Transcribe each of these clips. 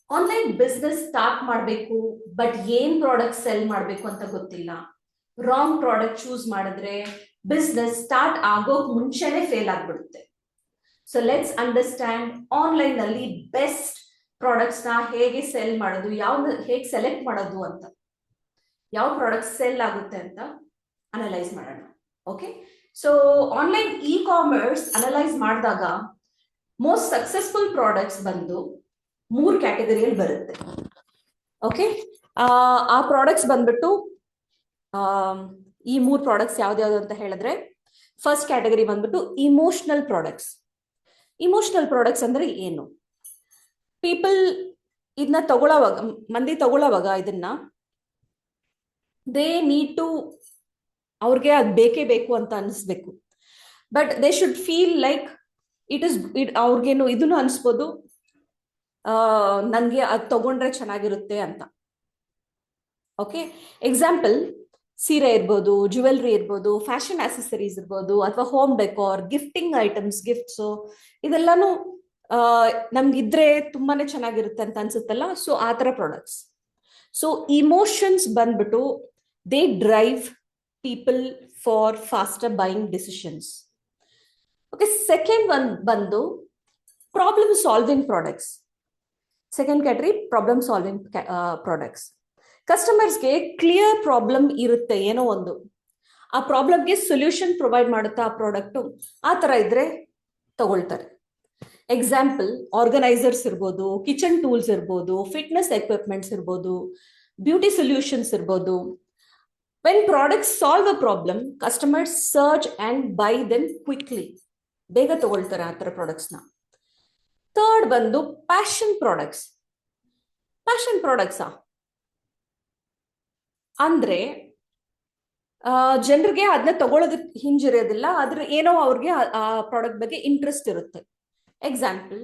Online business start ಮಾಡಬೇಕು, but ಏನ್ product cell ಮಾಡಬೇಕು ಅಂತ ಗೊತ್ತಿಲ್ಲ. ರಾಂಗ್ ಪ್ರಾಡಕ್ಟ್ ಚೂಸ್ ಮಾಡಿದ್ರೆ ಬಿಸ್ನೆಸ್ ಸ್ಟಾರ್ಟ್ ಆಗೋಕ್ ಮುಂಚೆನೆ ಫೇಲ್ ಆಗ್ಬಿಡುತ್ತೆ. ಸೊ ಲೆಟ್ಸ್ ಅಂಡರ್ಸ್ಟ್ಯಾಂಡ್ ಆನ್ಲೈನ್ ಅಲ್ಲಿ ಬೆಸ್ಟ್ ಪ್ರಾಡಕ್ಟ್ಸ್ ನ ಹೇಗೆ ಸೆಲ್ ಮಾಡೋದು, ಹೇಗೆ ಸೆಲೆಕ್ಟ್ ಮಾಡೋದು ಅಂತ, ಯಾವ ಪ್ರಾಡಕ್ಟ್ ಸೆಲ್ ಆಗುತ್ತೆ ಅಂತ ಅನಲೈಸ್ ಮಾಡೋಣ. Okay, so online E commerce analyse ಮಾಡಿದಾಗ ಮೋಸ್ಟ್ ಸಕ್ಸಸ್ಫುಲ್ ಪ್ರಾಡಕ್ಟ್ಸ್ ಬಂದು 3 ಕ್ಯಾಟಗರಿಯಲ್ಲಿ ಬರುತ್ತೆ. ಓಕೆ, ಆ ಪ್ರಾಡಕ್ಟ್ಸ್ ಬಂದ್ಬಿಟ್ಟು ಈ 3 ಪ್ರಾಡಕ್ಟ್ಸ್ ಯಾವ್ದ್ಯಾವ್ದು ಅಂತ ಹೇಳಿದ್ರೆ, ಫಸ್ಟ್ ಕ್ಯಾಟಗರಿ ಬಂದ್ಬಿಟ್ಟು ಇಮೋಷನಲ್ ಪ್ರಾಡಕ್ಟ್ಸ್. ಇಮೋಷನಲ್ ಪ್ರಾಡಕ್ಟ್ಸ್ ಅಂದ್ರೆ ಏನು? ಪೀಪಲ್ ಇದನ್ನ ತಗೊಳ್ಳೋವಾಗ, ಮಂದಿ ತಗೊಳ್ಳೋವಾಗ ಇದನ್ನ ದೇ ನೀಡ್ ಟು, ಅವ್ರಿಗೆ ಅದು ಬೇಕೇ ಬೇಕು ಅಂತ ಅನಿಸ್ಬೇಕು. But they should feel like ಅವ್ರಿಗೇನು ಇದನ್ನು ಅನಿಸ್ಬೋದು, ನನಗೆ ಅದು ತಗೊಂಡ್ರೆ ಚೆನ್ನಾಗಿರುತ್ತೆ ಅಂತ. ಓಕೆ, ಎಕ್ಸಾಂಪಲ್ ಸೀರೆ ಇರ್ಬೋದು, ಜ್ಯುವೆಲ್ರಿ ಇರ್ಬೋದು, ಫ್ಯಾಷನ್ ಆಕ್ಸೆಸರೀಸ್ ಇರ್ಬೋದು, ಅಥವಾ home decor, gifting items, gifts, ಇದೆಲ್ಲಾನು ನಮ್ಗಿದ್ರೆ ತುಂಬಾನೇ ಚೆನ್ನಾಗಿರುತ್ತೆ ಅಂತ ಅನ್ಸುತ್ತಲ್ಲ. ಸೊ ಆ ಥರ ಪ್ರಾಡಕ್ಟ್ಸ್. ಸೊ ಇಮೋಷನ್ಸ್ ಬಂದ್ಬಿಟ್ಟು they drive people for faster buying decisions. Okay, second one ಬಂದು problem solving products. Second category problem solving products. ಕಸ್ಟಮರ್ಸ್ಗೆ ಕ್ಲಿಯರ್ ಪ್ರಾಬ್ಲಮ್ ಇರುತ್ತೆ, ಏನೋ ಒಂದು, ಆ ಪ್ರಾಬ್ಲಮ್ಗೆ ಸೊಲ್ಯೂಷನ್ ಪ್ರೊವೈಡ್ ಮಾಡುತ್ತಾ ಆ ಪ್ರಾಡಕ್ಟು, ಆ ಥರ ಇದ್ರೆ ತಗೊಳ್ತಾರೆ. ಎಕ್ಸಾಂಪಲ್ ಆರ್ಗನೈಸರ್ಸ್ ಇರ್ಬೋದು, ಕಿಚನ್ ಟೂಲ್ಸ್ ಇರ್ಬೋದು, ಫಿಟ್ನೆಸ್ ಎಕ್ವಿಪ್ಮೆಂಟ್ಸ್ ಇರ್ಬೋದು, ಬ್ಯೂಟಿ ಸೊಲ್ಯೂಷನ್ಸ್ ಇರ್ಬೋದು. When products solve a problem, customers search and by them quickly, ಬೇಗ ತಗೊಳ್ತಾರೆ ಆ ಥರ ಪ್ರಾಡಕ್ಟ್ಸ್ನ. ಥರ್ಡ್ ಬಂದು ಪ್ಯಾಷನ್ ಪ್ರಾಡಕ್ಟ್ಸ್. ಪ್ಯಾಷನ್ ಪ್ರಾಡಕ್ಟ್ಸಾ ಅಂದ್ರೆ ಜನರಿಗೆ ಅದನ್ನ ತಗೊಳ್ಳೋದಕ್ಕೆ ಹಿಂಜಿರೋದಿಲ್ಲ, ಆದ್ರೆ ಏನೋ ಅವ್ರಿಗೆ ಆ ಪ್ರಾಡಕ್ಟ್ ಬಗ್ಗೆ ಇಂಟ್ರೆಸ್ಟ್ ಇರುತ್ತೆ. ಎಕ್ಸಾಂಪಲ್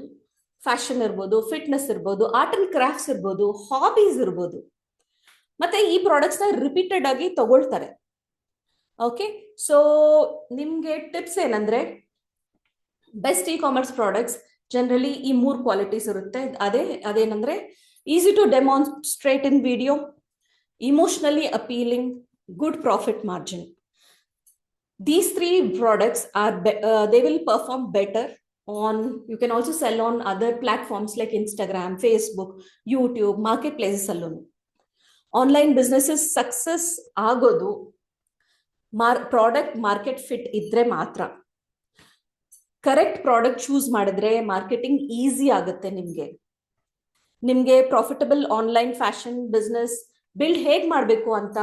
ಫ್ಯಾಷನ್ ಇರ್ಬೋದು, ಫಿಟ್ನೆಸ್ ಇರ್ಬೋದು, ಆರ್ಟ್ ಅಂಡ್ ಕ್ರಾಫ್ಟ್ಸ್ ಇರ್ಬೋದು, ಹಾಬೀಸ್ ಇರ್ಬೋದು. ಮತ್ತೆ ಈ ಪ್ರಾಡಕ್ಟ್ಸ್ನ ರಿಪೀಟೆಡ್ ಆಗಿ ತಗೊಳ್ತಾರೆ. ಓಕೆ, ಸೊ ನಿಮ್ಗೆ ಟಿಪ್ಸ್ ಏನಂದ್ರೆ, best e commerce products generally ಈ 3 ಕ್ವಾಲಿಟೀಸ್ ಇರುತ್ತೆ. ಅದೇನಂದ್ರೆ easy to demonstrate in video, emotionally appealing, good profit margin. These 3 products are they will perform better on, you can also sell on other platforms like Instagram, Facebook, YouTube, marketplaces alone. Online businesses success agodu product market fit idre matra. Correct product choose ಮಾಡಿದ್ರೆ marketing easy ಆಗುತ್ತೆ. ನಿಮ್ಗೆ profitable online fashion business build ಹೇಗ್ ಮಾಡಬೇಕು ಅಂತ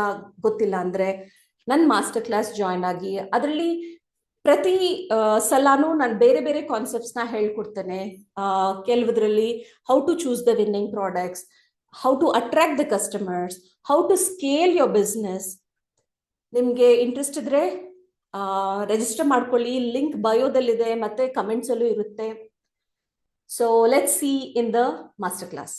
ಗೊತ್ತಿಲ್ಲ ಅಂದ್ರೆ ನನ್ನ master class join ಆಗಿ, ಅದರಲ್ಲಿ ಪ್ರತಿ ಸಲಾನು ನಾನು ಬೇರೆ ಬೇರೆ ಕಾನ್ಸೆಪ್ಟ್ಸ್ ನ ಹೇಳ್ಕೊಡ್ತೇನೆ. ಕೆಲವುದ್ರಲ್ಲಿ how to choose the winning products, how to attract the customers, how to scale your business. ನಿಮ್ಗೆ ಇಂಟ್ರೆಸ್ಟ್ ಇದ್ರೆ ರಿಜಿಸ್ಟರ್ ಮಾಡ್ಕೊಳ್ಳಿ, ಲಿಂಕ್ ಬಯೋದಲ್ಲಿದೆ, ಮತ್ತೆ ಕಮೆಂಟ್ಸ್ ಅಲ್ಲೂ ಇರುತ್ತೆ. So let's see in the master class.